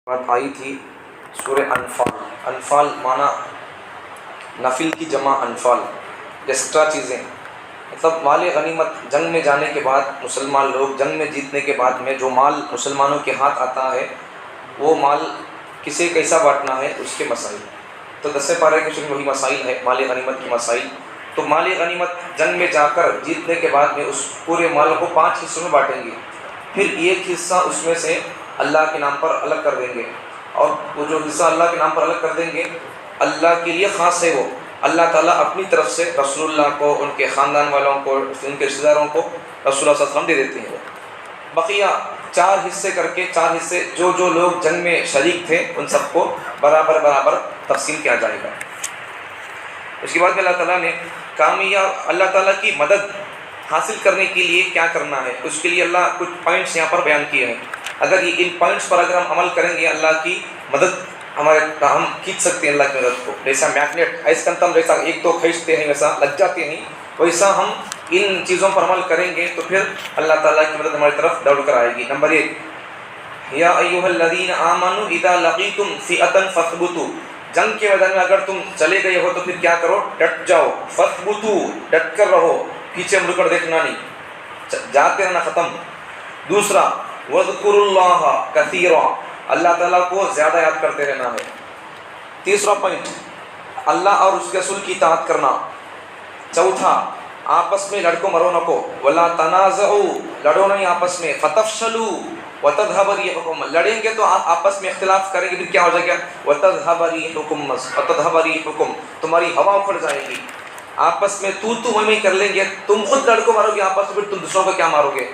بات آئی تھی سورہ انفال. انفال معنی نفل کی جمع انفال، ایکسٹرا چیزیں، مطلب مال غنیمت. جنگ میں جانے کے بعد مسلمان لوگ جنگ میں جیتنے کے بعد میں جو مال مسلمانوں کے ہاتھ آتا ہے وہ مال کسے کیسا بانٹنا ہے اس کے مسائل. تو 10 پارے کے شروع وہی مسائل ہے مال غنیمت کی مسائل. تو مال غنیمت جنگ میں جا کر جیتنے کے بعد میں اس پورے مال کو 5 حصوں میں بانٹیں گے. پھر ایک حصہ اس میں سے اللہ کے نام پر الگ کر دیں گے، اور وہ جو حصہ اللہ کے نام پر الگ کر دیں گے اللہ کے لیے خاص ہے. وہ اللہ تعالیٰ اپنی طرف سے رسول اللہ کو، ان کے خاندان والوں کو، ان کے رشتہ داروں کو رسول اللہ صلی اللہ علیہ وسلم دے دیتے ہیں. بقیہ 4 حصے کر کے 4 حصے جو لوگ جنگ میں شریک تھے ان سب کو برابر تقسیم کیا جائے گا. اس کے بعد میں اللہ تعالیٰ نے کامیاب اللہ تعالیٰ کی مدد حاصل کرنے کے لیے کیا کرنا ہے اس کے لیے اللہ کچھ پوائنٹس یہاں پر بیان کیے ہیں. اگر ان پوائنٹس پر اگر ہم عمل کریں گے اللہ کی مدد ہم کھینچ سکتے ہیں اللہ کی مدد کو. جیسا میگنیٹ ایسکنتم جیسا ایک تو کھینچتے ہیں ویسا لگ جاتے ہیں، ویسا ہم ان چیزوں پر عمل کریں گے تو پھر اللہ تعالیٰ کی مدد ہماری طرف دوڑ کر آئے گی. نمبر 1، یا ایھا الذین آمنوا اذا لقیتم فئۃ فاثبتوا. جنگ کے میدان میں اگر تم چلے گئے ہو تو پھر کیا کرو؟ ڈٹ جاؤ. فاثبتوا، ڈٹ کر رہو، پیچھے مڑ کر دیکھنا نہیں، جاتے رہنا ختم. دوسرا، وَاذْكُرُوا اللَّهَ كَثِيرًا، اللہ تعالیٰ کو زیادہ یاد کرتے رہنا ہے. تیسرا پوائنٹ، اللہ اور اس کے رسول کی اطاعت کرنا. چوتھا، آپس میں لڑکو مرو نکو، وَلَا تَنَازَعُوا، لڑو نہیں آپس میں، فَتَفْشَلُوا وَتَذْهَبَ رِيحُكُمْ، لڑیں گے تو آپ آپس میں اختلاف کریں گے پھر کیا ہو جائے گا؟ وَتَذْهَبَ رِيحُكُمْ، تمہاری ہوا اکھڑ جائے گی. آپس میں تو میں کر لیں گے، تم خود لڑکو مارو گے آپس میں، پھر تم دوسروں کو کیا مارو گے؟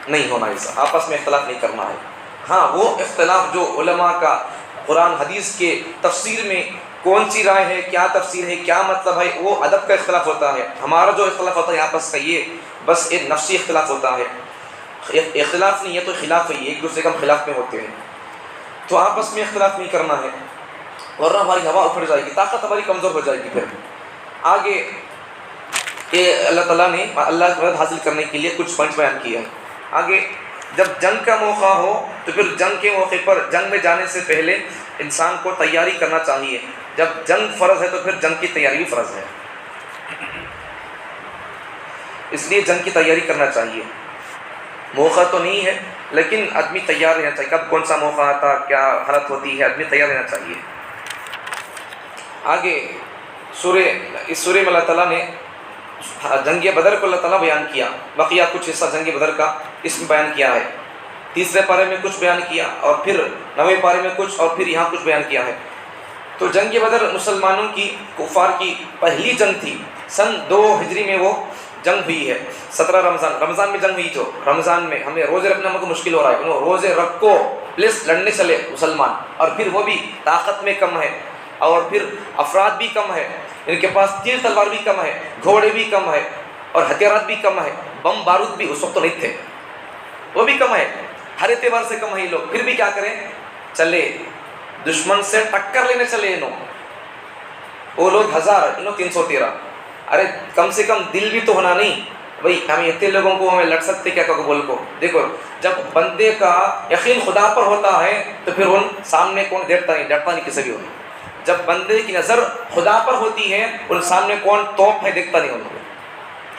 نہیں ہونا ایسا، آپس میں اختلاف نہیں کرنا ہے. ہاں وہ اختلاف جو علماء کا قرآن حدیث کے تفسیر میں کون سی رائے ہے، کیا تفسیر ہے، کیا مطلب ہے، وہ ادب کا اختلاف ہوتا ہے. ہمارا جو اختلاف ہوتا ہے آپس کا یہ بس ایک نفسی اختلاف ہوتا ہے، اختلاف نہیں ہے تو خلاف ہے، ایک دوسرے کے ہم خلاف میں ہوتے ہیں. تو آپس میں اختلاف نہیں کرنا ہے ورنہ ہماری ہوا اکھڑ جائے گی، طاقت ہماری کمزور ہو جائے گی. پھر آگے اللہ تعالیٰ نے اللہ کی مدد حاصل کرنے کے لیے کچھ پوائنٹس بیان کیے ہیں. آگے جب جنگ کا موقع ہو تو پھر جنگ کے موقع پر جنگ میں جانے سے پہلے انسان کو تیاری کرنا چاہیے. جب جنگ فرض ہے تو پھر جنگ کی تیاری بھی فرض ہے، اس لیے جنگ کی تیاری کرنا چاہیے. موقع تو نہیں ہے لیکن آدمی تیار رہنا چاہیے، کب کون سا موقع آتا، کیا حالت ہوتی ہے، آدمی تیار رہنا چاہیے. آگے اس سورہ میں اللہ تعالیٰ نے جنگ بدر کو اللہ تعالیٰ بیان کیا، بقیہ کچھ حصہ جنگ بدر کا اس میں بیان کیا ہے. 3 پارے میں کچھ بیان کیا اور پھر 9 پارے میں کچھ اور پھر یہاں کچھ بیان کیا ہے. تو جنگ بدر مسلمانوں کی کفار کی پہلی جنگ تھی. سن 2 ہجری میں وہ جنگ ہوئی ہے. 17 رمضان میں جنگ ہوئی. جو رمضان میں ہمیں روزے رکھنا ہم کو مشکل ہو رہا ہے، انہوں روزے رکھو پلیس لڑنے چلے مسلمان، اور پھر وہ بھی طاقت میں کم ہے اور پھر افراد بھی کم ہے، ان کے پاس تیر تلوار بھی کم ہے، گھوڑے بھی کم ہے اور ہتھیارات بھی کم ہے، بم بارود بھی اس وقت تو نہیں تھے، وہ بھی کم ہے، ہر اعتبار سے کم ہے یہ لوگ. پھر بھی کیا کریں؟ چلے دشمن سے ٹکر لینے چلے. وہ لوگ 1000، انہوں 313. ارے کم سے کم دل بھی تو ہونا نہیں بھائی، ہم اتنے لوگوں کو ہمیں لڑ سکتے کیا کہ بول کو. دیکھو جب بندے کا یقین خدا پر ہوتا ہے تو پھر ان سامنے کون ڈرتا نہیں کسی بھی ہو. جب بندے کی نظر خدا پر ہوتی ہے ان سامنے کون توپ ہے دیکھتا نہیں. انہوں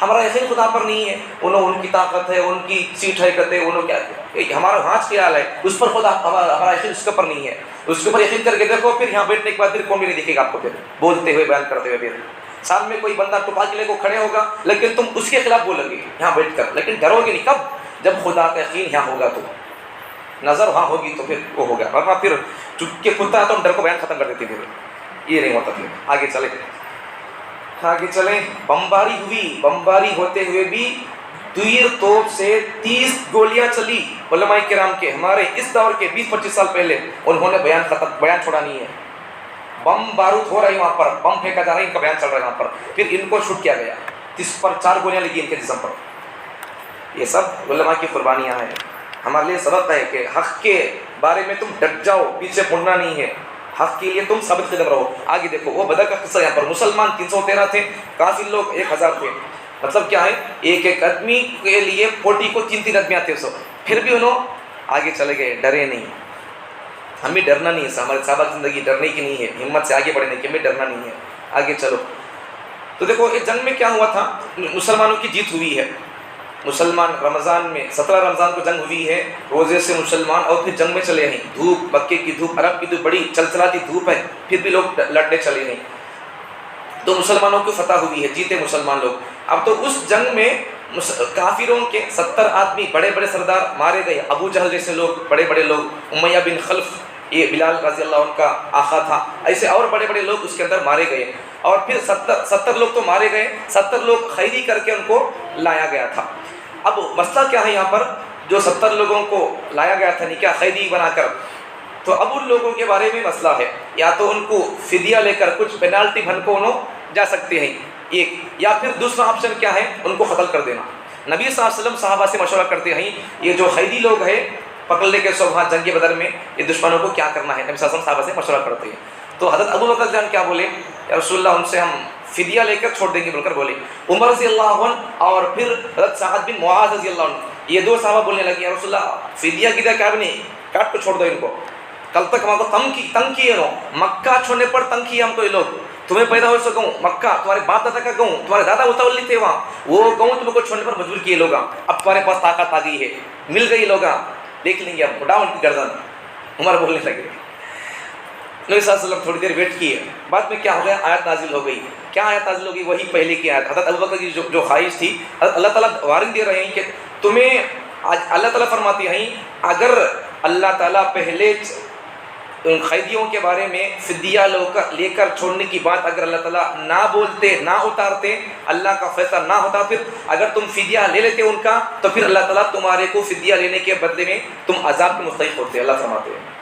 ہمارا یقین خدا پر نہیں ہے، ان کی طاقت ہے، ان کی سیٹ ہے کرتے، انہوں کیا ہمارا ہاتھ خیال ہے اس پر خدا، ہمارا یقین اس کے اوپر نہیں ہے. اس کے اوپر یقین کر کے دیکھو، پھر یہاں بیٹھنے کے بعد پھر کون بھی نہیں دیکھے گا آپ کو، پھر بولتے ہوئے بیان کرتے ہوئے. پھر سامنے کوئی بندہ ٹوپا کے لے کو کھڑے ہوگا لیکن تم اس کے خلاف بولو گے یہاں بیٹھ کر، لیکن ڈرو گے نہیں. کب؟ جب خدا کا یقین یہاں ہوگا، تو نظر وہاں ہوگی تو پھر وہ ہوگا، ورنہ پھر چپ کے کتا تو ڈر کو بیان ختم کر دیتے. پھر یہ نہیں ہوتا. پھر آگے چلیں. بمباری ہوئی، بمباری ہوتے ہوئے بھی تیر توپ سے 30 گولیاں چلی. علماء کرام کے ہمارے اس دور کے 20-25 سال پہلے انہوں نے بیان چھوڑا نہیں ہے. بم بارود ہو رہی وہاں پر، بم پھینکا جا رہا ہے، ان کا بیان چل رہا ہے وہاں پر. پھر ان کو شوٹ کیا گیا، 30 پر 4 گولیاں لگی ان کے جسم پر. یہ سب علماء کی قربانیاں ہیں. ہمارے لیے سبق ہے کہ حق کے بارے میں تم ڈٹ جاؤ، پیچھے مڑنا نہیں ہے، حق کے لیے تم ثابت قدم رہو. آگے دیکھو وہ بدر کا قصہ. یہاں پر مسلمان 313 تھے، کافر لوگ 1000 تھے. مطلب کیا ہے؟ ایک آدمی کے لیے 40 کو 3 آدمی آتے. پھر بھی انہوں آگے چلے گئے، ڈرے نہیں. ہمیں ڈرنا نہیں ہے، ہمارے صحابہ کی زندگی ڈرنے کی نہیں ہے، ہمت سے آگے بڑھنے کی، ہمیں ڈرنا نہیں ہے، آگے چلو۔ تو دیکھو اس جنگ میں کیا ہوا تھا، مسلمانوں کی جیت ہوئی ہے، مسلمان رمضان میں 17 رمضان کو جنگ ہوئی ہے، روزے سے مسلمان اور پھر جنگ میں چلے ہیں، دھوپ مکے کی دھوپ، عرب کی دھوپ، بڑی چلچلاتی دھوپ ہے، پھر بھی لوگ لڑنے چلے ہیں، تو مسلمانوں کی فتح ہوئی ہے، جیتے مسلمان لوگ۔ اب تو اس جنگ میں کافروں کے 70 آدمی بڑے بڑے سردار مارے گئے، ابو جہل جیسے لوگ، بڑے بڑے لوگ، امیہ بن خلف، یہ بلال رضی اللہ عنہ کا آقا تھا، ایسے اور بڑے بڑے لوگ اس کے اندر مارے گئے، اور پھر 70 لوگ تو مارے گئے، 70 لوگ قیدی کر کے ان کو لایا گیا تھا۔ اب مسئلہ کیا ہے یہاں پر، جو 70 لوگوں کو لایا گیا تھا نکاح قیدی بنا کر، تو اب ان لوگوں کے بارے میں مسئلہ ہے، یا تو ان کو فدیہ لے کر کچھ پینالٹی بھر کو انہوں جا سکتے ہیں ایک، یا پھر دوسرا آپشن کیا ہے، ان کو قتل کر دینا۔ نبی صلی اللہ علیہ وسلم صحابہ سے مشورہ کرتے ہیں، یہ جو قیدی لوگ ہیں پکڑ لے کے صبح جنگ بدر میں، یہ دشمنوں کو کیا کرنا ہے، نبی صلی اللہ علیہ وسلم صحابہ سے مشورہ کرتے ہیں۔ تو حضرت ابو بکر جان کیا بولے، یا رسول اللہ ان سے ہم فدیہ لے کر چھوڑ دیں گے بول کر بولے۔ عمر رضی اللہ عنہ اور پھر حضرت سعد بن معاذ رضی اللہ عنہ، یہ دو صحابہ بولنے لگے، یا رسول اللہ فدیہ کی کیا بھی نہیں، کاٹ کو چھوڑ دو ان کو، کل تک ہم کو تنگ کیے نو، مکہ چھوڑنے پر تنگ کیے ہم کو یہ لوگ، تمہیں پیدا ہو سکوں مکہ، تمہارے باپ دادا کا گاؤں، تمہارے دادا متولی تھے وہاں، وہ گاؤں تم کو چھوڑنے پر مجبور کیے لوگ، اب تمہارے پاس طاقت آ گئی ہے، مل گئی لوگ، دیکھ لیں گے ہم، ڈاؤ ان کی گردن۔ عمر بولنے لگے، نبی صلی اللہ علیہ وسلم تھوڑی دیر ویٹ کیے، بعد میں کیا ہو گیا، آیت نازل ہو گئی۔ کیا آیت نازل ہو گئی، وہی پہلے کی آیت، حضرت ابوبکر کی جو خواہش تھی، اللہ تعالیٰ وارن دے رہے ہیں کہ تمہیں، اللہ تعالیٰ فرماتے ہیں اگر اللہ تعالیٰ پہلے ان قیدیوں کے بارے میں فدیہ لے کر چھوڑنے کی بات اگر اللہ تعالیٰ نہ بولتے، نہ اتارتے، اللہ کا فیصلہ نہ ہوتا، پھر اگر تم فدیہ لے لیتے ان کا، تو پھر اللہ تعالیٰ تمہارے کو فدیہ لینے کے بدلے میں تم عذاب کے مستحق ہوتے، اللہ فرماتے ہیں۔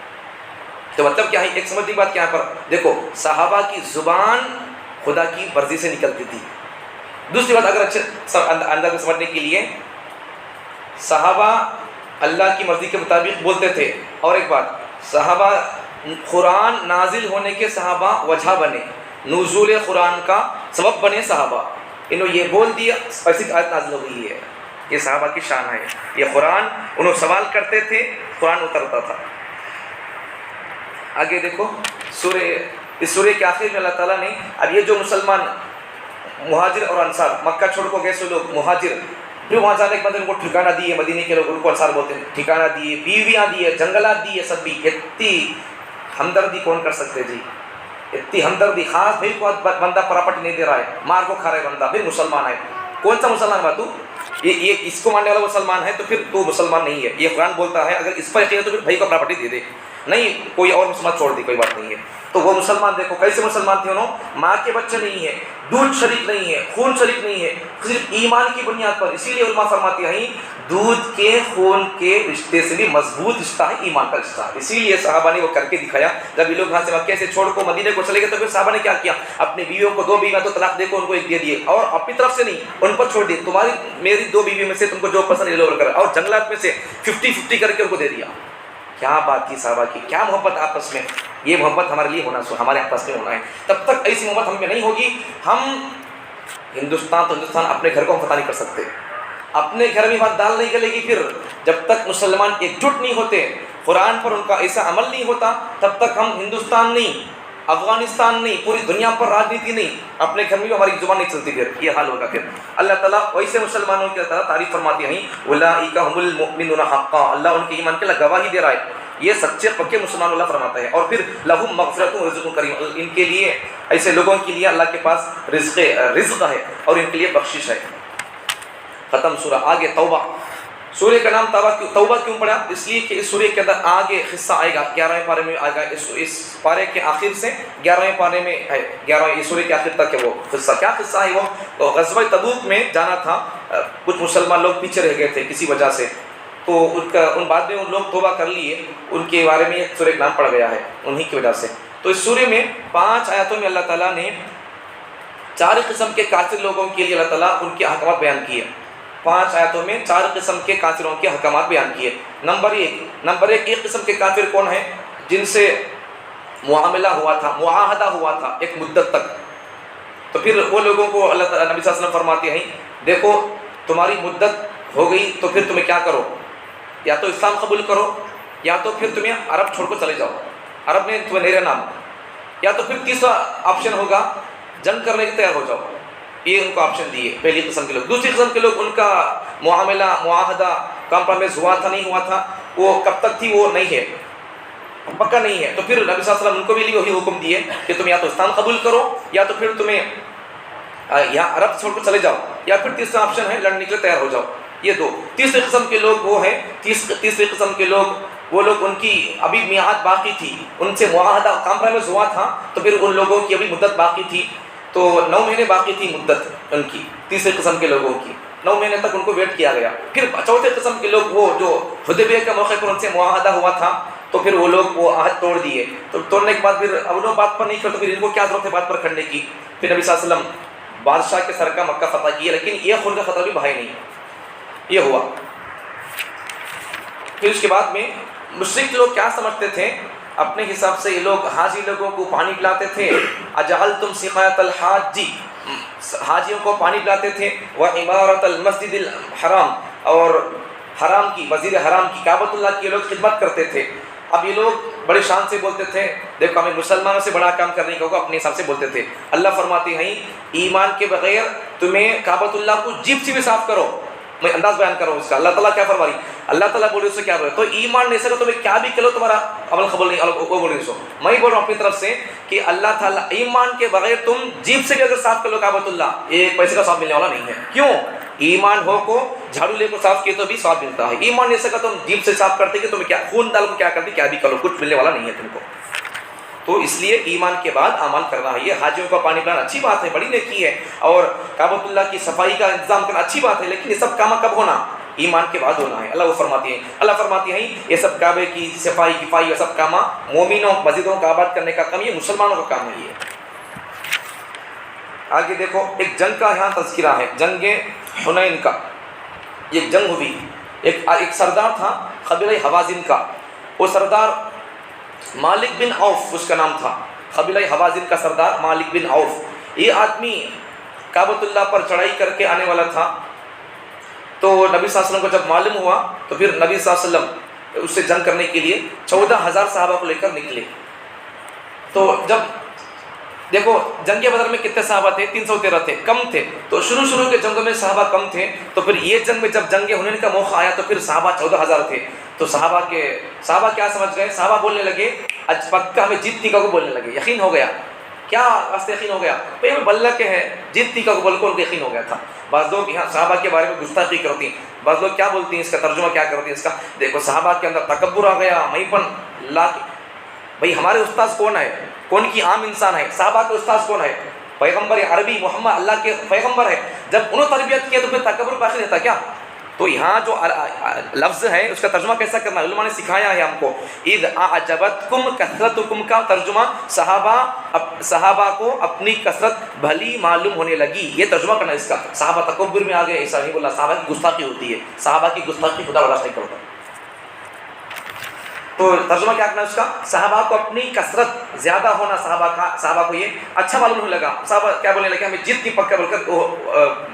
تو مطلب کیا ہے، ایک سمجھنے کی بات کیا پر، دیکھو صحابہ کی زبان خدا کی مرضی سے نکلتی تھی۔ دوسری بات اگر اچھے انداز میں سمجھنے کے لیے، صحابہ اللہ کی مرضی کے مطابق بولتے تھے، اور ایک بات، صحابہ قرآن نازل ہونے کے صحابہ وجہ بنے، نزول قرآن کا سبب بنے صحابہ، انہوں یہ بول دیا ایسی آیت نازل ہو گئی ہے، یہ صحابہ کی شان ہے، یہ قرآن انہوں سوال کرتے تھے، قرآن اترتا تھا۔ آگے دیکھو اس سورہ کے آخر میں اللہ تعالیٰ نے، اب یہ جو مسلمان مہاجر اور انصار مکہ چھوڑ کو گئے، سو لوگ مہاجر، پھر وہاں جانے کے بعد ان کو ٹھکانہ دیے، مدینے کے لوگ ان کو انصار بولتے ہیں، ٹھکانہ دیے، بیویاں دیے، جنگلات دیے، سب بھی، اتنی ہمدردی کون کر سکتے جی، اتنی ہمدردی، خاص بھائی کو بندہ پراپرٹی نہیں دے رہا ہے، مار کو کھا رہا ہے بندہ، پھر مسلمان ہے، کون سا مسلمان ہے تو یہ اس کو ماننے والا مسلمان ہے، تو پھر تو مسلمان نہیں ہے، یہ قرآن بولتا ہے اگر اس پر یقین ہے تو پھر بھائی کو پراپرٹی دے دے، نہیں کوئی اور مسلمان چھوڑ دی، کوئی بات نہیں ہے۔ تو وہ مسلمان دیکھو کیسے مسلمان تھے، انہوں ماں کے بچے نہیں ہے، دودھ شریک نہیں ہے، خون شریک نہیں ہے، صرف ایمان کی بنیاد پر، اسی لیے علماء فرماتے ہیں دودھ کے خون کے رشتے سے بھی مضبوط رشتہ ہے ایمان کا رشتہ، اسی لیے صحابہ نے وہ کر کے دکھایا۔ جب یہ لوگ یہاں سے مکے سے چھوڑ کو مدینے کو چلے گئے تو پھر صحابہ نے کیا کیا، اپنی بیویوں کو 2 بیویاں تو طلاق دے کو ان کو ایک دے دیے، اور اپنی طرف سے نہیں ان پر چھوڑ دیے، تمہاری میری 2 بیویوں میں سے تم کو جو پسند ہے لو کر، اور جنگلات میں سے 50-50 کر کے ان کو دے دیا۔ کیا بات کی صحابہ کی، کیا محبت آپس میں، یہ محبت ہمارے لیے ہونا، ہمارے آپس میں ہونا ہے، تب تک ایسی محبت ہم میں نہیں ہوگی، ہم ہندوستان اپنے گھر کو ہم فتح نہیں کر سکتے، اپنے گھر میں بات دال نہیں گلے گی، پھر جب تک مسلمان ایک جٹ نہیں ہوتے، قرآن پر ان کا ایسا عمل نہیں ہوتا، تب تک ہم ہندوستان نہیں، افغانستان نہیں، پوری دنیا پر راجنیتی نہیں، اپنے گھر میں بھی ہماری زبان نہیں چلتی، پھر یہ حال ہوگا۔ پھر اللہ تعالیٰ ویسے مسلمانوں کی اللہ تعریف فرماتی ہیں، اولئک هم المؤمنون حقا، اللہ ان کے ایمان کے لیے گواہی دے رہا ہے، یہ سچے پکے مسلمان اللہ فرماتا ہے، اور پھر لہم مغفرۃ و رزق کریم، ان کے لیے، ایسے لوگوں کے لیے اللہ کے پاس رزق ہے اور ان کے لیے بخشش ہے۔ ختم سورہ، آگے توبہ، سورہ کا نام توبہ کیوں پڑا، اس لیے کہ اس سورہ کے اندر آگے قصہ آئے گا، 11ویں پارے میں آئے گا، اس پارے کے آخر سے 11ویں پارے میں ہے، 11ویں اس سورہ کے آخر تک ہے وہ قصہ۔ کیا قصہ ہے وہ غزوہ تبوک میں جانا تھا، کچھ مسلمان لوگ پیچھے رہ گئے تھے کسی وجہ سے، تو ان بعد میں ان لوگ توبہ کر لیے، ان کے بارے میں ایک سورہ کا نام پڑ گیا ہے انہی کی وجہ سے۔ تو اس سورہ میں 5 آیاتوں میں اللہ تعالیٰ نے 4 قسم کے کافر لوگوں کے لیے اللہ تعالیٰ ان کے احکامات بیان کیے، 5 آیاتوں میں 4 قسم کے کافروں کے احکامات بیان کیے۔ نمبر ایک، ایک قسم کے کافر کون ہیں، جن سے معاملہ ہوا تھا، معاہدہ ہوا تھا ایک مدت تک، تو پھر وہ لوگوں کو اللہ تعالیٰ نبی صلی اللہ علیہ وسلم فرماتے ہیں دیکھو تمہاری مدت ہو گئی تو پھر تمہیں کیا کرو، یا تو اسلام قبول کرو یا تو پھر تمہیں عرب چھوڑ کر چلے جاؤ، عرب میں تمہیں نہیں رہنا، یا تو پھر تیسرا آپشن ہوگا جنگ کرنے کے تیار ہو جاؤ. یہ ان کو آپشن دیے پہلی قسم کے لوگ. دوسری قسم کے لوگ ان کا معاملہ معاہدہ کمپرومائز ہوا تھا نہیں ہوا تھا، وہ کب تک تھی وہ نہیں ہے، پکا نہیں ہے. تو پھر نبی صلی اللہ علیہ وسلم ان کو بھی وہی حکم دیے کہ تم یا تو اسلام قبول کرو یا تو پھر تمہیں یہاں عرب چھوڑ کر چلے جاؤ، یا پھر تیسرا آپشن ہے لڑنے کے لیے تیار ہو جاؤ. یہ دو. تیسری قسم کے لوگ وہ ہیں، تیسری قسم کے لوگ وہ لوگ ان کی ابھی میعاد باقی تھی، ان سے معاہدہ کمپرومائز ہوا تھا، تو پھر ان لوگوں کی ابھی مدت باقی تھی، تو 9 مہینے باقی تھی مدت ان کی. تیسرے قسم کے لوگوں کی 9 مہینے تک ان کو ویٹ کیا گیا. پھر چوتھے قسم کے لوگ وہ جو حدیبیہ کے موقع پر ان سے معاہدہ ہوا تھا، تو پھر وہ لوگ وہ عہد توڑ دیے. تو توڑنے کے بعد پھر اب وہ بات پر نہیں کرتے، پھر ان کو کیا ضرورت ہے بات پر کھڑنے کی. پھر نبی صلی اللہ علیہ وسلم بادشاہ کے سر کا مکہ فتح کیا، لیکن یہ خون کا خطرہ بھی بھائی نہیں. یہ ہوا. پھر اس کے بعد میں مشرک لوگ کیا سمجھتے تھے اپنے حساب سے، یہ لوگ حاجی لوگوں کو پانی پلاتے تھے. اجعلتم سقایۃ الحاج، حاجیوں کو پانی پلاتے تھے. وعمارۃ المسجد الحرام، اور حرام کی، مسجد حرام کی، کعبۃ اللہ کی یہ لوگ خدمت کرتے تھے. اب یہ لوگ بڑے شان سے بولتے تھے، دیکھو ہمیں مسلمانوں سے بڑا کام کرنے کا ہوگا، اپنے حساب سے بولتے تھے. اللہ فرماتے ہیں ایمان کے بغیر تمہیں کعبۃ اللہ کو جیب سے بھی صاف کرو. میں انداز بیان کر رہا ہوں اس کا. اللہ تعالیٰ کیا فرما رہی، اللہ تعالیٰ بولے اس سے کیا بولے، تو ایمان نہیں سکا تمہیں کیا بھی کرو تمہارا عمل قبول نہیں. وہ بولے اس کو میں بول رہا ہوں اپنی طرف سے کہ اللہ تعالیٰ ایمان کے بغیر تم جیب سے بھی اگر صاف کر لو کعبۃ اللہ، ایک پیسے کا ثواب ملنے والا نہیں ہے. کیوں؟ ایمان ہو کو جھاڑو لے کو صاف کیے تو بھی ثواب ملتا ہے. ایمان نہیں سکا تم جیب سے صاف کرتے کہ تمہیں کیا خون ڈال کو کیا کرتے کیا بھی کرو، کچھ ملنے والا نہیں ہے تم کو. تو اس لیے ایمان کے بعد اعمال کرنا ہے. یہ حاجیوں کا پانی پلانا اچھی بات ہے، بڑی نیکی ہے، اور کعبۃ اللہ کی صفائی کا انتظام کرنا اچھی بات ہے، لیکن یہ سب کام کب ہونا؟ ایمان کے بعد ہونا ہے. اللہ فرماتی ہیں یہ سب کعبے کی صفائی کفائی یہ سب کام مومنوں مسجدوں کا آباد کرنے کا کام یہ مسلمانوں کا کام ہے. یہ آگے دیکھو ایک جنگ کا یہاں تذکرہ ہے، جنگ حنین کا. یہ جنگ ہوئی، ایک سردار تھا قبیلہ حوازن کا. وہ سردار مالک بن عوف اس کا نام تھا. قبیلہ حوازن کا سردار مالک بن عوف. یہ آدمی کعبۃ اللہ پر چڑھائی کر کے آنے والا تھا. تو نبی صلی اللہ علیہ وسلم کو جب معلوم ہوا تو پھر نبی صلی اللہ علیہ وسلم اس سے جنگ کرنے کے لیے 14,000 صحابہ کو لے کر نکلے. تو جب دیکھو جنگ بدر میں کتنے صحابہ تھے؟ 313 تھے، کم تھے. تو شروع کے جنگوں میں صحابہ کم تھے، تو پھر یہ جنگ میں جب جنگ حنین کا موقع آیا تو پھر صحابہ 14,000 تھے. تو صحابہ کیا سمجھ گئے؟ صحابہ بولنے لگے اج پکا ہمیں جیتنے کا کو بولنے لگے. یقین ہو گیا. کیا واسطے یقین ہو گیا؟ بھائی ہمیں بلّہ کے ہیں جیتنے کا کو بول کو ان کو یقین ہو گیا تھا. بعض لوگ یہاں صحابہ کے بارے میں گستاخی کرتی ہیں. بعض لوگ کیا بولتی ہیں، اس کا ترجمہ کیا کرتی ہیں اس کا، دیکھو صحابہ کے اندر تکبر آ گیا، میں پن لا کے. بھائی ہمارے استاذ کون ہے؟ کون کی عام انسان ہے؟ صحابہ کے استاذ کون ہے؟ پیغمبر عربی محمد اللہ کے پیغمبر ہے. جب انہوں تربیت کیا تو پھر تکبر باقی رہتا کیا؟ تو یہاں جو لفظ ہے اس کا ترجمہ کیسا کرنا ہے علماء نے سکھایا ہے ہم کو. اذ اعجبتکم کثرتکم کا ترجمہ صحابہ کو اپنی کثرت بھلی معلوم ہونے لگی، یہ ترجمہ کرنا اس کا. صحابہ تکبر میں آ گئے ایسا نہیں بولا. صحابہ کی گستاخی ہوتی ہے، صحابہ کی گستاخی خدا برداشت نہیں کرتا. تو ترجمہ کیا کرنا اس کا؟ صحابہ کو اپنی کثرت زیادہ ہونا، صحابہ کو یہ اچھا معلوم ہونے لگا. صحابہ کیا بولنے لگے؟ ہمیں جیت کی پکا بول کر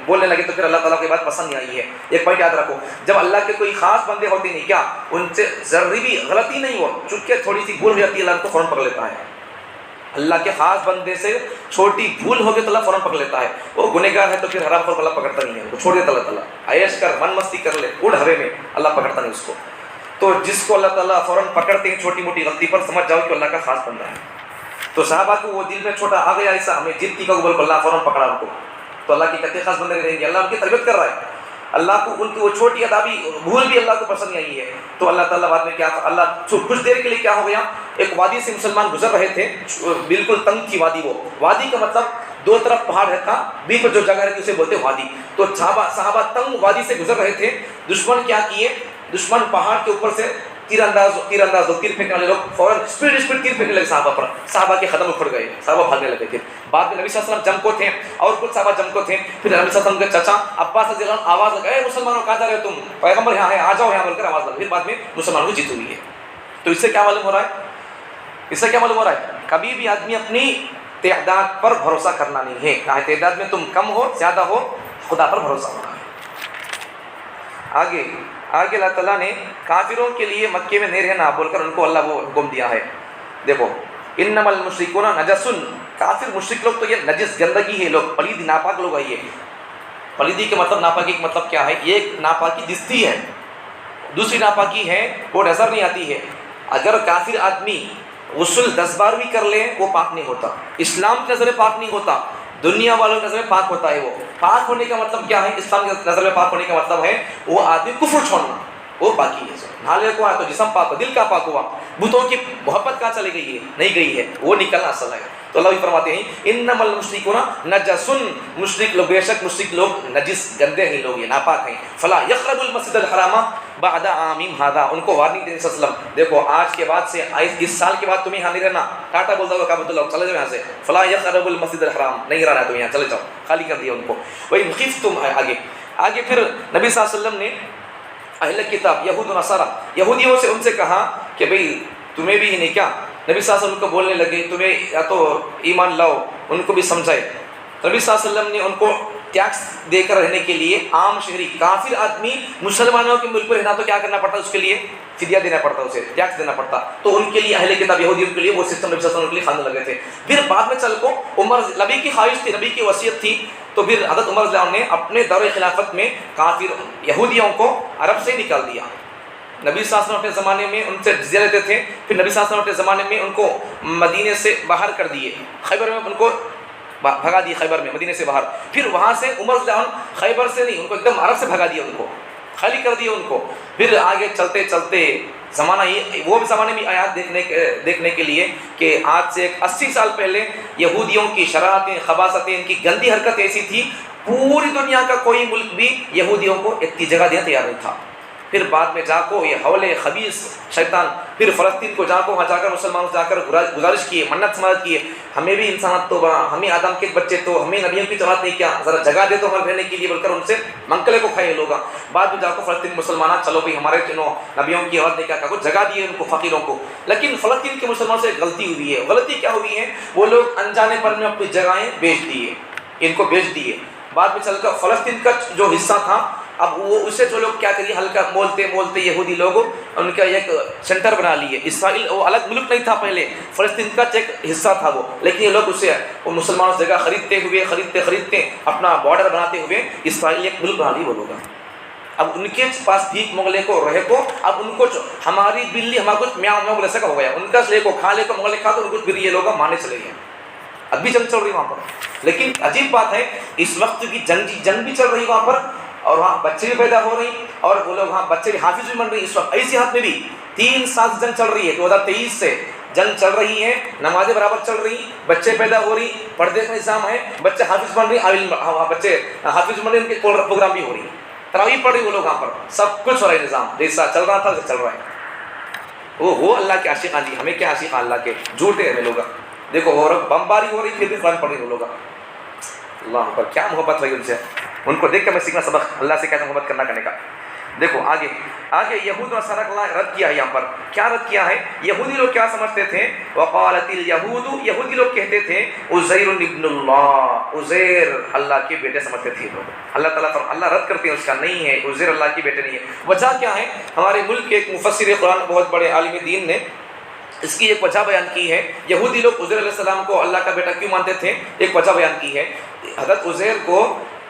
بولنے لگے. تو پھر اللہ تعالیٰ کی بات پسند نہیں آئی ہے. ایک پوائنٹ یاد رکھو، جب اللہ کے کوئی خاص بندے ہوتے نہیں کیا ان سے ذرے بھی غلطی نہیں ہو، چونکہ تھوڑی سی بھول ہو جاتی ہے اللہ ان کو فوراً پکڑ لیتا ہے. اللہ کے خاص بندے سے چھوٹی بھول ہوگی تو اللہ فوراً پکڑ لیتا ہے. وہ گنہگار ہے تو پھر حرام خور اللہ پکڑتا نہیں ہے، وہ چھوڑ دیتا اللہ تعالیٰ. عیش کر، من مستی کر لے، اڑ ہوے میں، اللہ پکڑتا نہیں اس کو. تو جس کو اللہ تعالیٰ فوراً پکڑتے ہیں چھوٹی موٹی غلطی پر، سمجھ جاؤ کہ اللہ کا خاص بندہ ہے. تو صحابہ کو وہ دل میں چھوٹا آ گیا ایسا، ہمیں جیت کی کا قبول کو اللہ فوراً پکڑا ان کو. تو اللہ کے کتنے خاص بندے رہیں گے، اللہ ان کی تربیت کر رہا ہے. اللہ کو ان کی وہ چھوٹی ادابی بھول بھی اللہ کو پسند نہیں آئی ہے. تو اللہ تعالیٰ بعد میں کیا، اللہ کچھ دیر کے لیے کیا ہو گیا، ایک وادی سے مسلمان گزر رہے تھے، بالکل تنگ تھی وادی. وہ وادی کا مطلب دو طرف پہاڑ رہتا، بیچ میں جو جگہ رہتی اسے بولتے وادی. تو صحابہ تنگ وادی سے گزر رہے تھے. دشمن کیا کیے، دشمن پہاڑ کے اوپر سے تیر انداز تیر پھینکنے والے لوگ فوراً اسپیڈ تیر پھینکنے لگے صحابہ پر. صحابہ کے قدم اکھڑ گئے، صحابہ بھاگنے لگے تھے. بعد میں نبی صلی اللہ علیہ وسلم جنگ کو تھے اور کچھ صحابہ جنگ کو تھے. پھر نبی صلی اللہ علیہ وسلم کے چچا عباس رضی اللہ عنہ آواز لگا، اے مسلمانوں کہاں جا رہے ہو تم، پیغمبر یہاں ہے، آ جاؤ یہاں بول کر آواز لگا. پھر بعد میں مسلمانوں کی جیت ہوئی ہے. تو اس سے کیا معلوم ہو رہا ہے، اس سے کیا معلوم ہو رہا ہے، کبھی بھی آدمی اپنی تعداد پر بھروسہ کرنا نہیں ہے. چاہے تعداد میں تم کم ہو زیادہ ہو، خدا پر بھروسہ ہونا ہے. آگے آگے اللہ تعالیٰ نے کافروں کے لیے مکے میں نہیں رہنا بول کر ان کو اللہ وہ حکم دیا ہے. دیکھو انما المشرکون نجس، کافر مشرک لوگ تو یہ نجس گندگی ہے، لوگ پلید ناپاک لوگ ہے. یہ پلیدی کے مطلب ناپاکی کا مطلب کیا ہے؟ یہ ایک ناپاکی دستی ہے، دوسری ناپاکی ہے وہ نظر نہیں آتی ہے. اگر کافر آدمی غسل 10 بار بھی کر لے وہ پاک نہیں ہوتا، اسلام کی نظر میں پاک نہیں ہوتا، دنیا والوں کی نظر میں پاک ہوتا ہے. وہ پاک ہونے کا مطلب کیا ہے؟ اسلام کی نظر میں پاک ہونے کا مطلب ہے وہ آدمی کفر چھوڑنا، وہ پاکی ہے. نالے کو آیا تو جسم پاک ہو، دل کا پاک ہوا. بتوں کی محبت کہاں چلی گئی ہے؟ نہیں گئی ہے، وہ نکلنا اصل ہے. تو اللہ بھی فرماتے ہیں انما المشرکون نجس، مشرک لوگ بے شک مشرک لوگ نجس گندے ہیں لوگ، یہ ناپاک ہیں. فلا یقربوا المسجد الحرام بعد عامهم هذا، ان کو وارننگ دیں صلی اللہ علیہ وسلم، دیکھو آج کے بعد سے اس سال کے بعد تمہیں یہاں نہیں رہنا. ٹاٹا بولتا ہوا کعبۃ اللہ، چلے جاؤ یہاں سے. فلا یقربوا المسجد الحرام، نہیں رہنا تمہیں یہاں، چلے جاؤ، خالی کر دیا ان کو. وَإِنْ خِفْتُمْ، آگے پھر نبی صلی اللہ علیہ وسلم نے اہل کتاب یہود و نصارہ یہودیوں سے ان سے کہا کہ بھئی تمہیں بھی نہیں کیا؟ نبی صلی اللہ علیہ وسلم کو بولنے لگے تمہیں یا تو ایمان لاؤ، ان کو بھی سمجھائے. نبی صلی اللہ علیہ وسلم نے ان کو ٹیکس دے کر رہنے کے لیے، عام شہری کافر آدمی مسلمانوں کے ملک میں رہنا تو کیا کرنا پڑتا؟ اس کے لیے فدیہ دینا پڑتا، اسے ٹیکس دینا پڑتا. تو ان کے لیے اہل کتاب یہودیوں کے لیے وہ سسٹم نبی صلی اللہ علیہ وسلم کے لیے کھانے لگے تھے. پھر بعد میں چل کو عمر، نبی کی خواہش تھی، نبی کی وصیت تھی، تو پھر حضرت عمر رضی اللہ عنہ نے اپنے دور خلافت میں کافر یہودیوں کو عرب سے نکال دیا. نبی صلی اللہ علیہ وسلم اپنے زمانے میں ان سے جزیہ لیتے تھے، پھر نبی صلی اللہ علیہ وسلم اپنے زمانے میں ان کو مدینے سے باہر کر دیے، خیبر میں ان کو بھگا دیے، خیبر میں مدینے سے باہر. پھر وہاں سے عمر رضی اللہ عنہ خیبر سے نہیں، ان کو ایک دم عرب سے بھگا دیا، ان کو خالی کر دیا ان کو. پھر آگے چلتے چلتے زمانہ یہ وہ زمانے میں آیات دیکھنے کے لیے کہ آج سے 80 سال پہلے یہودیوں کی شرارتیں، خباثتیں، ان کی گندی حرکت ایسی تھی، پوری دنیا کا کوئی ملک بھی یہودیوں کو اتنی جگہ دینا تیار نہیں تھا. پھر بعد میں جا کو یہ حولے خبیث شیطان پھر فلسطین کو جا کو وہاں جا کر مسلمانوں سے جا کر گزارش کیے، منت سماعت کیے، ہمیں بھی انسانات تو ہمیں آدم کے بچے تو ہمیں نبیوں کی جماعت نہیں کیا، ذرا جگہ دے تو ہمارے رہنے کے لیے، بول کر ان سے منقلے کو کھائے لوگ. بعد میں جا کو فلسطین مسلمان چلو بھائی ہمارے نبیوں کی عورت نے کیا کہا، جگہ دیے ان کو، فقیروں کو. لیکن فلسطین کے مسلمانوں سے غلطی ہوئی ہے. غلطی کیا ہوئی ہے؟ وہ لوگ انجانے پر میں اپنی جگہیں بیچ دیے، ان کو بیچ دیے. بعد میں چل کر فلسطین کا جو حصہ تھا، اب وہ اسے جو لوگ کیا کریے، ہلکا مولتے مولتے یہودی لوگ ان کا ایک سینٹر بنا لیے. اسرائیل وہ الگ ملک نہیں تھا پہلے، فلسطین کا ایک حصہ تھا وہ، لیکن یہ لوگ اسے وہ مسلمانوں سے جگہ خریدتے اپنا بارڈر بناتے ہوئے اسرائیل ایک ملک بنا لی وہ لوگ. اب ان کے پاس بھیک مغلے کو رہے کو، اب ان کو ہماری بلی ہمارا کچھ میاں میاں بولے سکا ہو گیا، ان کا لے کو کھا لے کو مغلے کھا تو ان کو پھر یہ لوگ مانے چلے گئے. اب بھی جنگ چل رہی وہاں پر. لیکن عجیب بات ہے اس وقت کی جنگ بھی چل رہی وہاں پر، اور وہاں بچے بھی پیدا ہو رہی، اور وہ لوگ وہاں بچے بھی حافظ بھی بن رہی. اس وقت ایسی حالت میں بھی 3 سال جنگ چل رہی ہے، 2023 سے جنگ چل رہی ہے، نمازیں برابر چل رہی، بچے پیدا ہو رہی، پردے کا نظام ہے، بچے حافظ بن رہی، بچے حافظ بن رہے، ان کے پروگرام بھی ہو رہی، تراویح پڑھ رہی وہ لوگ وہاں پر، سب کچھ ہو رہا ہے، نظام جیسا چل رہا تھا چل رہا ہے. وہ اللہ کے عاشقان جی، ہمیں کیا عاشقان اللہ کے، جھوٹے ہیں لوگ. دیکھو وہ بمباری ہو رہی، پھر بھی قرآن پڑھ رہی وہ لوگ. اللہ پر کیا محبت رہی ان سے، ان کو دیکھ کر میں سیکھنا سبق اللہ سے کیسے محبت کرنے کا. دیکھو آگے یہود و نصارہ کا رد کیا ہے. یہاں پر کیا رد کیا ہے؟ یہودی لوگ کیا سمجھتے تھے؟ وقالت الیہود، یہودی لوگ کہتے تھے عزیر ابن اللہ، عزیر اللہ کے بیٹے سمجھتے تھے لوگ. اللہ رد کرتے ہیں اس کا، نہیں ہے عزیر اللہ کے بیٹے نہیں ہے. وجہ کیا ہے؟ ہمارے ملک کے ایک مفسر قرآن بہت بڑے عالم دین نے اس کی ایک وجہ بیان کی ہے. یہودی لوگ عزیر علیہ السلام کو اللہ کا بیٹا کیوں مانتے تھے؟ ایک وجہ بیان کی ہے. حضرت عزیر کو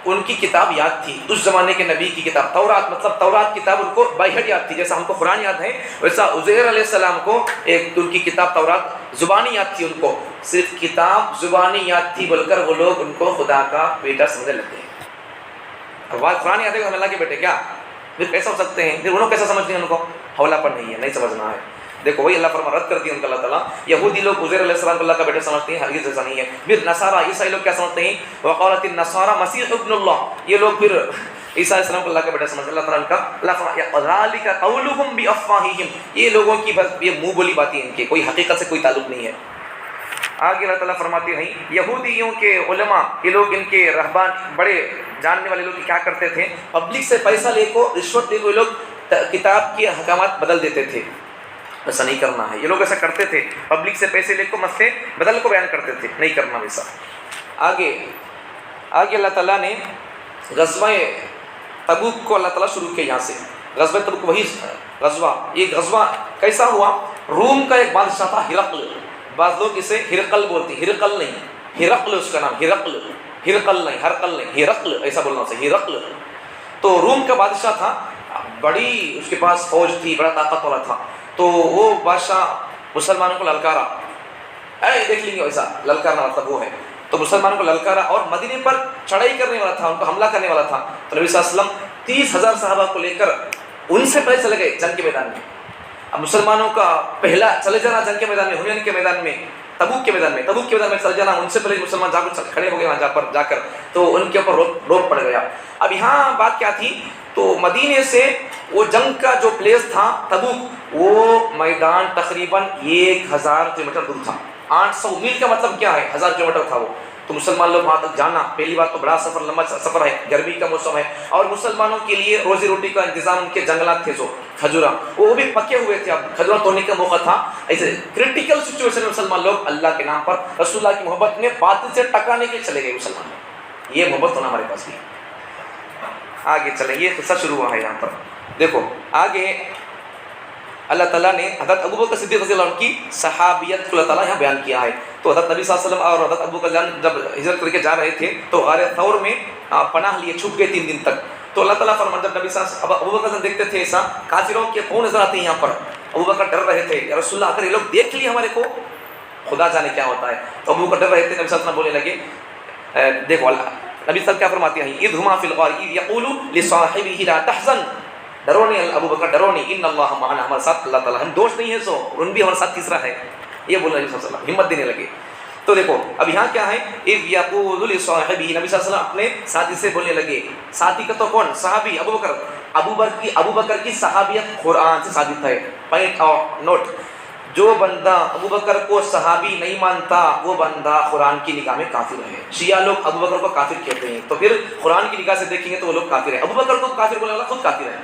ان کی کتاب یاد تھی، اس زمانے کے نبی کی کتاب تورات، مطلب تورات کتاب ان کو بائی ہیڈ یاد تھی. جیسا ہم کو قرآن یاد ہے، ویسا عزیر علیہ السلام کو ایک ان کی کتاب تورات زبانی یاد تھی. ان کو صرف کتاب زبانی یاد تھی بول کر وہ لوگ ان کو خدا کا بیٹا سمجھنے لگتے ہیں. اب بات قرآن یاد ہے کہ ہم اللہ کے بیٹے کیا، پھر کیسا ہو سکتے ہیں؟ پھر انہوں کیسا سمجھتے ہیں؟ ان کو حوالہ پر نہیں ہے، نہیں سمجھنا ہے. دیکھو وہی اللہ فرما رد کرتی ہے ان کا اللہ تعالیٰ. یہودی لوگ عزیر علیہ السلام کو اللہ کا بیٹا سمجھتے ہیں، ہرگز ایسا نہیں ہے. پھر نصارہ عیسائی لوگ کیا سمجھتے ہیں؟ وقالت النصارى مسیح ابن اللہ، یہ لوگ پھر عیسیٰ علیہ السلام کو اللہ کا بیٹا سمجھتے ہیں. اللہ تعالیٰ کا اللہ فرما ذالک قولهم بافواہہم، یہ لوگوں کی بس یہ منہ بولی باتیں، ان کے کوئی حقیقت سے کوئی تعلق نہیں ہے. آگے اللہ تعالیٰ فرماتے ہیں یہودیوں کے علماء، یہ لوگ ان کے رہبان بڑے جاننے والے لوگ کیا کرتے تھے؟ پبلک سے پیسہ لے کو، رشوت لے کو، یہ لوگ کتاب کے احکامات بدل دیتے تھے. ایسا نہیں کرنا ہے. یہ لوگ ایسا کرتے تھے، پبلک سے پیسے لے کو مسئلے بدل کو بیان کرتے تھے، نہیں کرنا ویسا. آگے اللہ تعالیٰ نے غزوہ تبوک کو اللہ تعالیٰ شروع کیا. یہاں سے غزوہ تبوک وہی غزوہ، یہ غزوہ کیسا ہوا؟ روم کا ایک بادشاہ تھا ہرقل، بعض لوگ اسے ہرقل بولتے ہیں، ہرقل نہیں، ہرقل اس کا نام، ہرقل، ہرقل نہیں، ہرقل نہیں، ہرقل ایسا بولنا چاہیے، ہرقل۔ تو روم کا بادشاہ تھا، بڑی اس کے پاس فوج تھی، بڑا طاقت والا تھا۔ تو وہ بادشاہ مسلمانوں کو للکارا، دیکھ لیں گے ویسا للکارنا مطلب وہ ہے، تو مسلمانوں کو للکارا اور مدینے پر چڑھائی کرنے والا تھا، ان کو حملہ کرنے والا تھا۔ تو نبی صلی اللہ علیہ وسلم 30,000 صحابہ کو لے کر ان سے پہلے چلے گئے جنگ کے میدان میں۔ اب مسلمانوں کا پہلا چلے جانا جنگ کے میدان میں، حنین کے میدان میں، تبوک کے میدان میں چلے جانا، ان سے پہلے مسلمان جا کر کھڑے ہو گئے وہاں جا کر، تو ان کے اوپر روک پڑ گیا۔ اب یہاں بات کیا تھی؟ تو مدینے سے وہ جنگ کا جو پلیس تھا تبوک، وہ میدان تقریباً 1000 کلومیٹر دور تھا۔ 800 میل کا مطلب کیا ہے؟ 1000 کلومیٹر تھا وہ۔ تو مسلمان لوگ وہاں تک جانا، پہلی بات تو بڑا سفر، لمبا سفر ہے، گرمی کا موسم ہے، اور مسلمانوں کے لیے روزی روٹی کا انتظام ان کے جنگلات تھے، جو کھجورا وہ بھی پکے ہوئے تھے، اب کھجورا توڑنے کا موقع تھا۔ ایسے کرٹیکل سچویشن میں مسلمان لوگ اللہ کے نام پر، رسول اللہ کی محبت میں باطل سے ٹکرانے کے چلے گئے مسلمان لوگ۔ یہ محبت ہونا ہمارے پاس بھی۔ آگے چلیں، یہ قصہ شروع ہوا ہے یہاں پر، دیکھو آگے اللہ تعالیٰ نے حضرت ابوبکر صدیق رضی اللہ عنہ کی صحابیت کو اللہ تعالیٰ یہاں بیان کیا ہے۔ تو حضرت نبی صلی اللہ علیہ وسلم اور حضرت ابوبکر جب ہجرت کر کے جا رہے تھے تو غار ثور میں پناہ لیے، چھپ گئے 3 دن تک۔ تو اللہ تعالیٰ فرمان، جب نبی صلی اللہ علیہ وسلم ابوبکر دیکھتے تھے ایسا، کافروں کے کون نظر آتے ہیں یہاں پر، ابوبکر ڈر رہے تھے، یا رسول اللہ اگر یہ لوگ دیکھ لیے ہمارے کو، خدا جانے کیا ہوتا ہے۔ تو ابوبکر ڈر رہے تھے، نبی صلی اللہ علیہ وسلم بولنے لگے، دیکھو اللہ نبی صلی اللہ علیہ وسلم کیا فرماتے ہیں، اذ ہما فی الغار اذ یقول لصاحبہ لا تحزن، ڈرو نہیں ابو بکر، ڈرو نہیں، ان اللہ معنا، ہمارے ساتھ اللہ تعالیٰ، ہم دوست نہیں ہیں، سو ان بھی ہمارے ساتھ تیسرا ہے، یہ بول رہے ہیں صلی اللہ علیہ وسلم، ہمت دینے لگے۔ تو دیکھو اب یہاں کیا ہے، اذ یقول لصاحبہ، نبی صلی اللہ علیہ وسلم اپنے ساتھی سے بولنے لگے، ساتھی کا تو کون؟ صحابی ابو بکر۔ ابو بکر کی صحابیت قرآن سے ثابت ہے، پوائنٹ اور نوٹ، جو بندہ ابو بکر کو صحابی نہیں مانتا وہ بندہ قرآن کی نگاہ میں کافر ہے۔ شیعہ لوگ ابو بکر کو کافر کہتے ہیں، تو پھر قرآن کی نگاہ سے دیکھیں گے تو وہ لوگ کافر ہیں۔ ابو بکر کو کافر بولنے والا خود کافر ہے،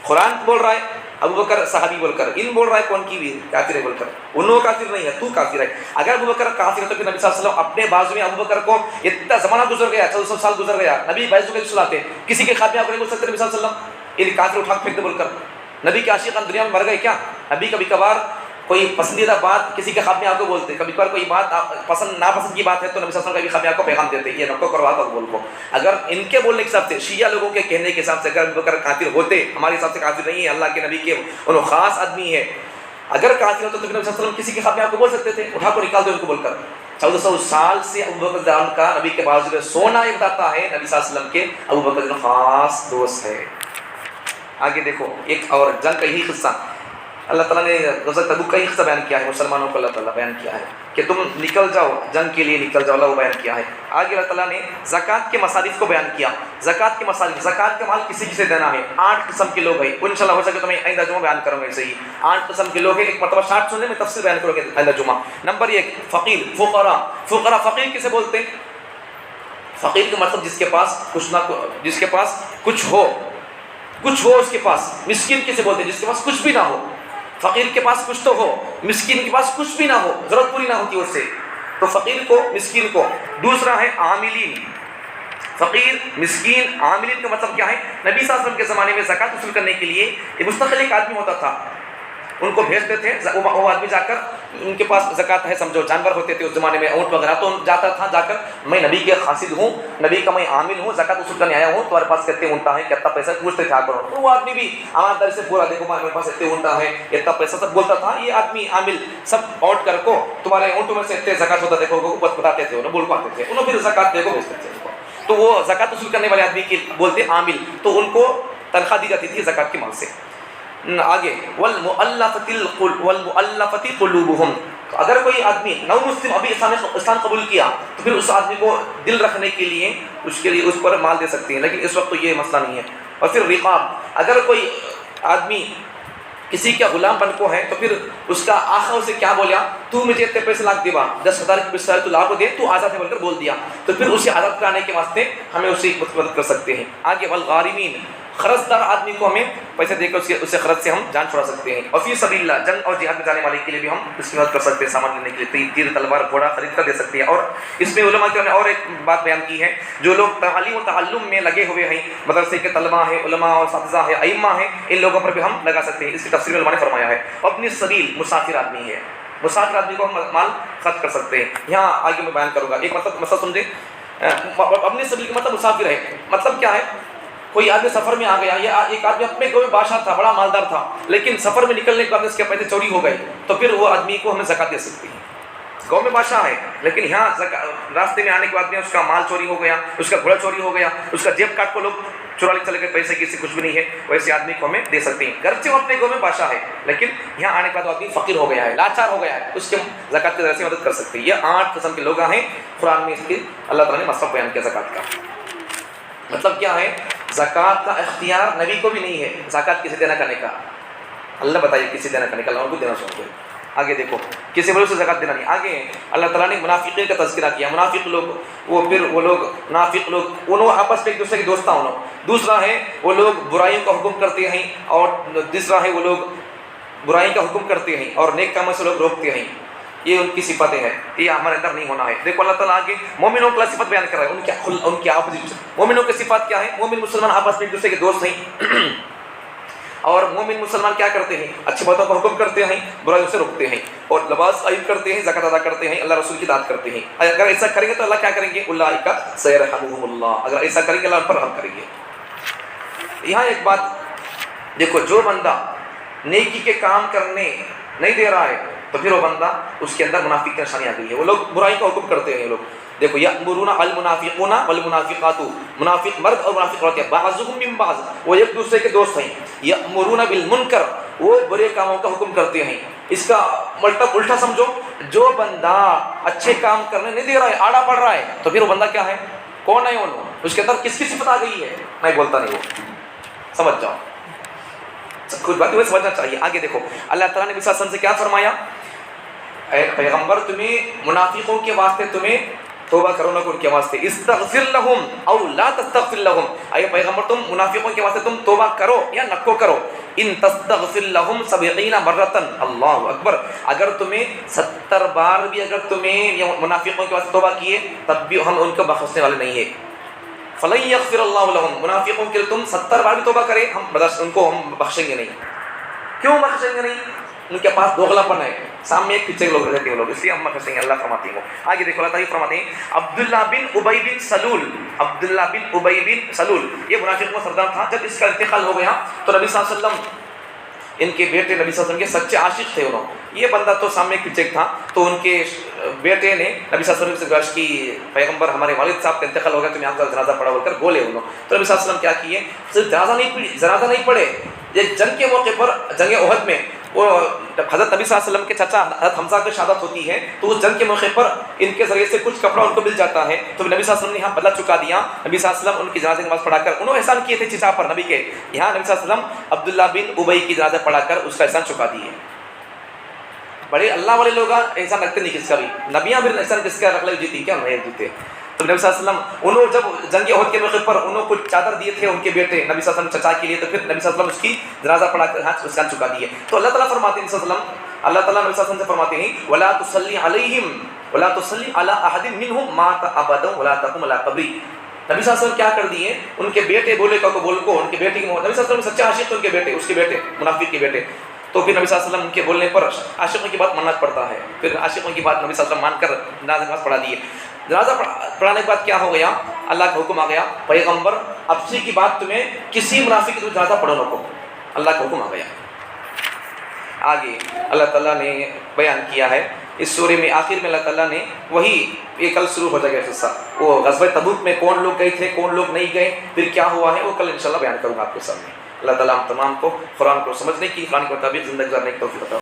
قرآن بول رہا ہے ابو بکر صحابی بول کر، ان بول رہا ہے کون کی بھی کافر ہے بول کر، انہوں کافر نہیں ہے، تو کافر ہے۔ اگر ابو بکر کافر ہے تو پھر نبی صلی اللہ علیہ وسلم اپنے بازو میں ابو بکر کو، اتنا زمانہ گزر گیا، 1400 سال گزر گیا، نبی بازو میں سلاتے، کسی کے خواب میں آپ نہیں بول سکتے نبی صلی اللہ علیہ وسلم ان کافر اٹھا پھینک دے بول کر۔ نبی کے عاشقان دنیا میں مر گئے کیا؟ نبی کبھی کبھار کوئی پسندیدہ بات کسی کے خواب میں آپ کو بولتے، کبھی کبھار کوئی بات پسند ناپسند کی بات ہے تو نبی صلی اللہ علیہ وسلم کبھی خواب میں آپ کو پیغام دیتے، یہ نکو کروا دو بول کو۔ اگر ان کے بولنے کے حساب سے، شیعہ لوگوں کے کہنے کے حساب سے اگر ابو بکر کافر ہوتے، ہمارے حساب سے کافر نہیں ہے، اللہ کے نبی کے انہوں خاص آدمی ہے، اگر کافر ہوتے تو نبی صلی اللہ علیہ وسلم کسی کے خواب میں آپ کو بول سکتے تھے، اٹھا کو نکال دو ان کو بول کر۔ 1400 سال سے ابو بکر کا نبی کے بازو میں سونا یہ بتاتا ہے نبی صلی اللہ علیہ وسلم کے ابو بکر خاص دوست ہے۔ آگے دیکھو ایک اور جنگ کا یہی قصہ اللہ تعالیٰ نے غزوہ تبوک کا ہی قصہ بیان کیا ہے، مسلمانوں کو اللہ تعالیٰ بیان کیا ہے کہ تم نکل جاؤ جنگ کے لیے، نکل جاؤ، اللہ وہ بیان کیا ہے۔ آگے اللہ تعالیٰ نے زکوٰۃ کے مصارف کو بیان کیا، زکوٰۃ کے مصارف، زکوٰۃ کا مال کسی کسے دینا ہے، 8 قسم کے لوگ ہیں، انشاءاللہ ہو سکے تو میں آئندہ جمعہ بیان کروں گا ایسے ہی، 8 قسم کے لوگ ہیں، ایک مرتبہ شارٹ سننے میں تفصیل بیان کروں گا آئندہ جمعہ۔ نمبر 1 فقیر، فقراء، فقراء فقیر کسے بولتے ہیں؟ فقیر کا مطلب جس کے پاس کچھ نہ، جس کے پاس کچھ ہو اس کے پاس۔ مسکین کسے بولتے ہیں؟ جس کے پاس کچھ بھی نہ ہو، فقیر کے پاس کچھ تو ہو، مسکین کے پاس کچھ بھی نہ ہو، ضرورت پوری نہ ہوتی اس سے، تو فقیر کو، مسکین کو۔ دوسرا ہے عاملین، فقیر، مسکین، عاملین کا مطلب کیا ہے؟ نبی صلی اللہ علیہ وسلم کے زمانے میں زکوٰۃ وصول کرنے کے لیے ایک مستقل ایک آدمی ہوتا تھا، ان کو بھیجتے تھے، وہ آدمی جا کر، ان کے پاس زکوٰۃ ہے، سمجھو جانور ہوتے تھے اس زمانے میں، اونٹ وغیرہ، تو جاتا تھا جا کر، میں نبی کے قاصد ہوں، نبی کا میں عامل ہوں، زکوٰۃ وصول کرنے آیا ہوں، تمہارے پاس کتنے اونٹا ہے، کتنا پیسہ، پوچھتے تھے آ کر، تو وہ آدمی بھی ایمانداری سے پورا، دیکھو میرے پاس اتنے اونٹا ہے، اتنا پیسہ، سب بولتا تھا، یہ آدمی عامل سب آؤٹ کر کو، تمہارے اونٹوں میں سے اتنے زکوٰۃ ہوتا، دیکھو بتاتے تھے، انہیں بول پاتے تھے، انہوں پھر زکوٰۃ دیکھو بھیجتے تھے، تو وہ زکوٰۃ وصول کرنے والے آدمی کی بولتے عامل، تو ان کو تنخواہ دی جاتی تھی زکوٰۃ کے مال سے۔ آگے والمؤلفۃ قلوبہم، اگر کوئی آدمی نو مسلم ابھی اسلام قبول کیا تو پھر اس آدمی کو دل رکھنے کے لیے اس کے لیے اس پر مال دے سکتے ہیں، لیکن اس وقت تو یہ مسئلہ نہیں ہے۔ اور پھر رقاب، اگر کوئی آدمی کسی کا غلام بن کو ہے تو پھر اس کا آخر اسے کیا بولیا، تو مجھے اتنے پیسے لاکھ دیوا، 10,000 کی بسائے تو لاکھ کو دے، تو آزاد ہے بول کر بول دیا، تو پھر اسے آزاد کرانے کے واسطے ہمیں اسے مدد کر سکتے ہیں۔ آگے والغارمین، خرچ دار آدمی کو ہمیں پیسے دے کر اسے خرچ سے ہم جان چھڑا سکتے ہیں. اور فی سبیل اللہ جنگ اور جہاد میں جانے والے کے لیے بھی ہم اس کی مدد کر سکتے ہیں, سامان لینے کے لیے تیر تلوار گھوڑا خرید کر دے سکتے ہیں. اور اس میں علماء نے اور ایک بات بیان کی ہے, جو لوگ تعلیم و تعلم میں لگے ہوئے ہیں, مدرسے کے طلباء ہیں, علماء اور اساتذہ ہیں, ائمہ ہیں, ان لوگوں پر بھی ہم لگا سکتے ہیں. اس کی تفسیر علماء نے فرمایا ہے. اپنی سبیل مسافر آدمی ہے, مسافر آدمی کو ہم مال خرچ کر سکتے ہیں. یہاں آگے میں بیان کروں گا ایک مسئلہ سمجھے. اپنی سبیل کا مطلب مسافر ہے, مطلب کیا ہے؟ کوئی آدمی سفر میں آ گیا, یا ایک آدمی اپنے گاؤں میں بادشاہ تھا, بڑا مالدار تھا, لیکن سفر میں نکلنے کے بعد اس کے پیسے چوری ہو گئے, تو پھر وہ آدمی کو ہمیں زکات دے سکتی ہے. گاؤں میں بادشاہ ہے, لیکن یہاں راستے میں آنے کے بعد میں اس کا مال چوری ہو گیا, اس کا گھوڑا چوری ہو گیا, اس کا جیب کاٹ کو لوگ چرا لے چلے گئے, پیسے کی کچھ بھی نہیں ہے, ویسے آدمی کو ہمیں دے سکتے ہیں. گرچہ وہ اپنے گاؤں میں بادشاہ ہے, لیکن یہاں آنے کے بعد آدمی فقیر ہو گیا ہے, لاچار ہو گیا ہے, اس کے زکات کے ذریعے سے مدد کر سکتے ہیں. یہ 8 قسم کے لوگ ہیں. قرآن میں اس کی اللہ تعالیٰ نے مسئلہ بیان کیا زکات کا. مطلب کیا ہے؟ زکات کا اختیار نبی کو بھی نہیں ہے زکات کسی دینا کرنے کا. اللہ بتائیے کسی دینا کرنے کا, اللہ ان کو دینا چاہتے ہیں. آگے دیکھو, کسی بڑے سے زکات دینا نہیں. آگے اللہ تعالیٰ نے منافقین کا تذکرہ کیا. منافق لوگ وہ لوگ منافق لوگ انہوں آپس میں ایک دوسرے کے دوستاں انہوں. دوسرا ہے وہ لوگ برائیوں کا حکم کرتے ہیں, اور تیسرا ہے وہ لوگ برائی کا حکم کرتے ہیں اور نیک کاموں سے لوگ روکتے ہیں. یہ ان کی صفتیں ہیں, یہ ہمارے اندر نہیں ہونا ہے. دیکھو اللہ تعالیٰ آگے مومنوں کی صفت بیان کر رہا ہے, ان کی اپوزٹ. مومنوں کی صفات کیا ہے؟ مومن مسلمان آپس میں ایک دوسرے کے دوست ہیں, اور مومن مسلمان کیا کرتے ہیں؟ اچھی باتوں کا حکم کرتے ہیں, برائیوں سے روکتے ہیں, اور لباس عید کرتے ہیں, زکات ادا کرتے ہیں, اللہ رسول کی اطاعت کرتے ہیں. اگر ایسا کریں گے تو اللہ کیا کریں گے؟ اولئک سیرحمہم اللہ. اگر ایسا کریں گے اللہ ان پر رحم کریں گے. یہاں ایک بات دیکھو, جو بندہ نیکی کے کام کرنے نہیں دے رہا ہے تو پھر وہ بندہ, اس کے اندر منافق کی نشانی آ گئی ہے. وہ لوگ برائی کا حکم کرتے ہیں. لوگ دیکھو, یأمرون المنافقون والمنافقات, منافق مرد اور منافق عورتیں, بعضهم من بعض, وہ ایک دوسرے کے دوست ہیں. یأمرون بالمنکر, وہ برے کاموں کا حکم کرتے ہیں. اس کا الٹا سمجھو, جو بندہ اچھے کام کرنے نہیں دے رہا ہے, آڑا پڑ رہا ہے, تو پھر وہ بندہ کیا ہے؟ کون ہے وہ؟ اس کے اندر کس کی صفت آ گئی ہے؟ میں بولتا نہیں, وہ سمجھ جاؤ, کچھ باتیں ہمیں سمجھنا چاہیے. آگے دیکھو, اللہ تعالیٰ نے نبی صلی اللہ علیہ وسلم سے کیا فرمایا؟ اے پیغمبر, تمہیں منافقوں کے واسطے تمہیں توبہ کرو نہ ان کے واسطے, استغفر لہم او لا تستغفر لہم. اے پیغمبر, تم منافقوں کے واسطے تم توبہ کرو یا نہ کرو. ان تستغفر لہم 70 مرۃ, اللہ اکبر, اگر تمہیں 70 بار بھی اگر تمہیں منافقوں کے واسطے توبہ کیے تب بھی ہم ان کو بخشنے والے نہیں ہیں. فلن یغفر اللہ لہم, منافقوں کے لیے تم 70 بار بھی توبہ کرے, ان کو ہم بخشیں گے نہیں. کیوں بخشیں گے نہیں؟ ان کے پاس دوغلا پن ہے, سامنے ایک پیچھے لوگ رہتے ہیں لوگ, اس لیے ہم بخشیں گے. اللہ فرماتے ہیں. آگے دیکھو, اللہ تعالیٰ فرماتے ہیں, عبداللہ بن ابی بن سلول, عبداللہ بن ابی بن سلول, یہ منافقوں کا سردار تھا. جب اس کا انتقال ہو گیا تو نبی صلی اللہ علیہ وسلم, ان کے بیٹے نبی صلی اللہ علیہ وسلم کے سچے عاشق تھے انہوں. یہ بندہ تو سامنے ایک پیچھے تھا, تو ان کے بیٹے نے نبی صلی اللہ علیہ وسلم سے گزارش کی, پیغمبر ہمارے والد صاحب کا انتقال ہو گیا, تم یہاں کا جنازہ پڑھا بول کر بولے انہوں. تو نبی صلی اللہ علیہ وسلم کیا کیے, صرف جنازہ نہیں پڑھے, یہ جنگ کے موقع پر جنگ احد میں وہ حضرت نبی صلی اللہ علیہ وسلم کے چچا حضرت حمزہ کی شہادت ہوتی ہے, تو اس جنگ کے موقع پر ان کے ذریعے سے کچھ کپڑا ان کو مل جاتا ہے, تو نبی صلی اللہ علیہ وسلم نے یہاں بدلہ چکا دیا. نبی صلی اللہ علیہ وسلم ان کی جنازے کی نماز پڑھا کر, انہوں احسان کیے تھے چچا پر نبی کے, یہاں نبی صلی اللہ علیہ وسلم عبداللہ بن ابی کی جنازہ پڑھا کر اس کا احسان چکا دیے. بڑے اللہ والے لوگ احسان رکھتے نہیں کس کا بھی, نبیاں بھی احسان کس کا رکھ لے جیتی کیا نہیں جیتے. تو نبی صلی اللہ علیہ وسلم انہوں جب جنگ احد کے موقع پر انہوں کچھ چادر دیے تھے ان کے بیٹے نبی صلی اللہ علیہ وسلم چچا کے لیے, تو پھر نبی صلی اللہ علیہ وسلم اس کی جنازہ پڑھا کر ہاتھ احسان چکا دیے. تو اللہ تعالیٰ فرماتے ہیں صلی اللہ علیہ وسلم, اللہ تعالیٰ نبی صلی اللہ علیہ وسلم سے فرماتے ہیں, ولا تصلی علیہم ولا تصلی علی احد منہم مات ابدا ولا تقم علی قبری. نبی صلی اللہ علیہ وسلم کیا کر دیے, ان کے بیٹے بولے کو بول کو, ان کے بیٹے کی موت, نبی صلی اللہ علیہ وسلم سچے عاشق تھے ان کے بیٹے, اس کے بیٹے منافق کے بیٹے, تو پھر نبی صلی اللہ علیہ وسلم ان کے بولنے پر عاشقوں کی بات ماننا پڑتا ہے. پھر عاشقوں کی بات نبی صلی اللہ علیہ وسلم مان کر جنازہ نماز پڑھا دیے. جنازہ پڑھانے کے بعد کیا ہو گیا, اللہ کا حکم آ گیا, پیغمبر اب سے کی بات تمہیں کسی منافق کی جنازہ پڑھو نہ کو, اللہ کا حکم آ گیا. آگے اللہ تعالیٰ نے بیان کیا ہے اس سورے میں, آخر میں اللہ تعالیٰ نے وہی, یہ کل شروع ہو جائے گا قصہ, وہ غزوہ تبوک میں کون لوگ گئے تھے کون لوگ نہیں گئے, پھر کیا ہوا ہے, وہ کل انشاءاللہ بیان کروں گا آپ کے سامنے. اللہ تعالیٰ ہم تمام کو قرآن کو سمجھنے کی, قرآن کے مطابق زندگی گزارنے کی توفیق عطا